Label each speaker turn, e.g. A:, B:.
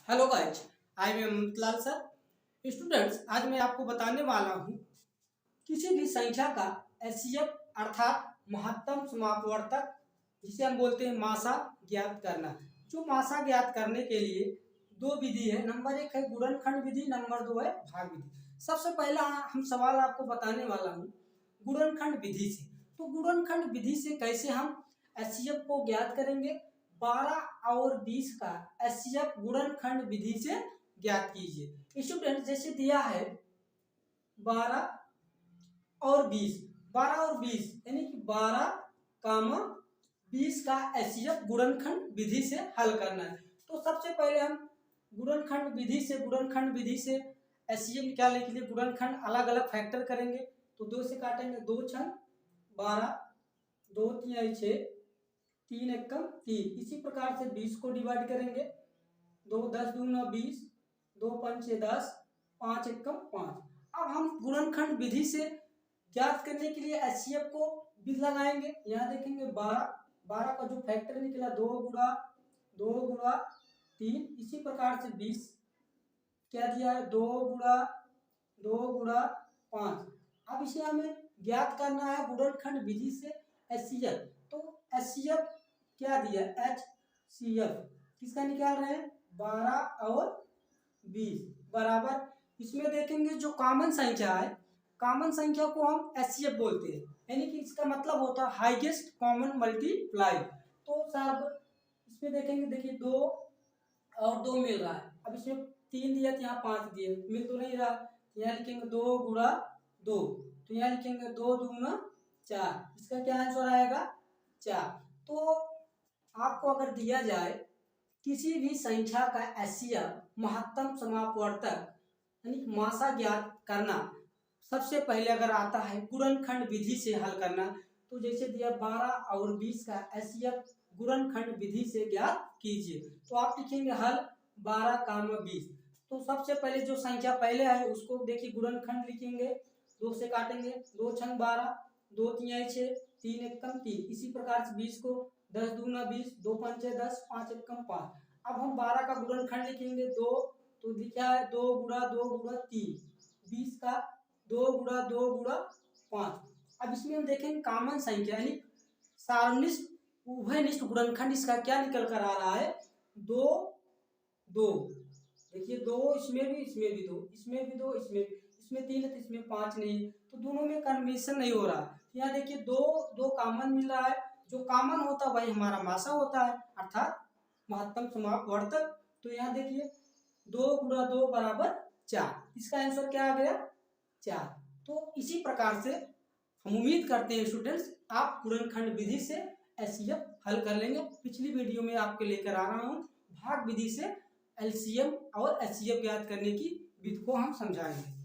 A: Hello guys, I am Amritlal sir. Students, आज मैं आपको बताने वाला हूँ किसी भी संख्या का एचसीएफ अर्थात महत्तम समापवर्तक जिसे हम बोलते हैं मासा ज्ञात करना। जो मासा ज्ञात करने के लिए दो विधि है। नंबर एक है गुणनखंड विधि, नंबर दो है भाग विधि। सबसे पहला हम सवाल आपको बताने वाला हूँ गुणनखंड विधि से। तो गुणनखंड विधि से कैसे हम एचसीएफ को ज्ञात करेंगे। 12 और 20 का एचसीएफ गुणनखंड विधि से ज्ञात कीजिए। स्टूडेंट, जैसे दिया है 12 और 20, 12 और 20 यानी कि 12, 20 का एचसीएफ गुणनखंड विधि से हल करना है। तो सबसे पहले हम गुणनखंड विधि से एचसीएफ निकालने के लिए गुणनखंड अलग अलग फैक्टर करेंगे। तो 2 से काटेंगे, 2 छंग 12, 2 तिहाई 6, 3 एकम 3। इसी प्रकार से 20 को डिवाइड करेंगे, 2 10 दूना 20, 2 पंचे 10, 5 एकम 5। अब हम गुणनखंड विधि से ज्ञात करने के लिए एचसीएफ को विधि लगाएंगे। यहाँ देखेंगे 12 का जो फैक्टर निकला 2 गुणा 3। इसी प्रकार से 20 क्या दिया है 2 गुणा 5। अब इसे हमें ज्ञात करना है गुणनखंड विधि से एचसीएफ। तो एचसीएफ क्या दिया, एचसीएफ किसका निकाल रहे हैं 12 और 20 बराबर। इसमें देखेंगे जो कॉमन संख्या है, कॉमन संख्या को हम एचसीएफ बोलते हैं, यानी कि इसका मतलब होता है हाईएस्ट कॉमन मल्टीप्लाई। तो सर इसमें देखेंगे, देखिए 2 और 2 मिल रहा है। अब इसमें 3 दिया तो यहाँ 5 दिए, मिल तो नहीं रहा। यहाँ लिखेंगे 2 गुणा 2, तो यहाँ लिखेंगे 2 दूना 4। इसका क्या आंसर आएगा 4। तो आपको अगर दिया जाए किसी भी संख्या का एचसीएफ महत्तम समापवर्तक यानी मासा ज्ञात करना, सबसे पहले अगर आता है गुणनखंड विधि से हल करना। तो जैसे दिया 12 और 20 का एचसीएफ गुणनखंड विधि से ज्ञात कीजिए। तो आप लिखेंगे हल 12, 20। तो सबसे पहले जो संख्या पहले है उसको देखिए गुणनखंड लिखेंगे, 2 से काटेंगे, 2 छंग 12, 2 तिहाई 6, 3 एकम 3। इसी प्रकार से 20 को 10 दूना 20, 2 पंचे 10, 5 एकम 5। अब हम 12 का गुणनखंड लिखेंगे 2, तो लिखा है 2 गुणा 3। 20 का 2 गुणा 5। अब इसमें हम देखेंगे कॉमन संख्या यानी सार्वनिष्ठ उभयनिष्ठ गुणनखंड इसका क्या निकल कर आ रहा है 2 2। देखिए 2 इसमें भी 2, इसमें भी 2, इसमें 3 है तो इसमें 5 नहीं है, तो दोनों में कन्वेंशन नहीं हो रहा। यहाँ देखिए 2 कॉमन मिल रहा है, जो कॉमन होता है वही हमारा मासा होता है अर्थात महत्तम समापवर्तक। तो यहाँ देखिए 2 गुणा 2 बराबर 4। इसका आंसर क्या आ गया 4। तो इसी प्रकार से हम उम्मीद करते हैं स्टूडेंट्स आप गुणनखंड विधि से एचसीएफ हल कर लेंगे। पिछली वीडियो में आपके लेकर आ रहा हूँ भाग विधि से एलसीएम और एचसीएफ ज्ञात करने की विधि को हम समझाएंगे।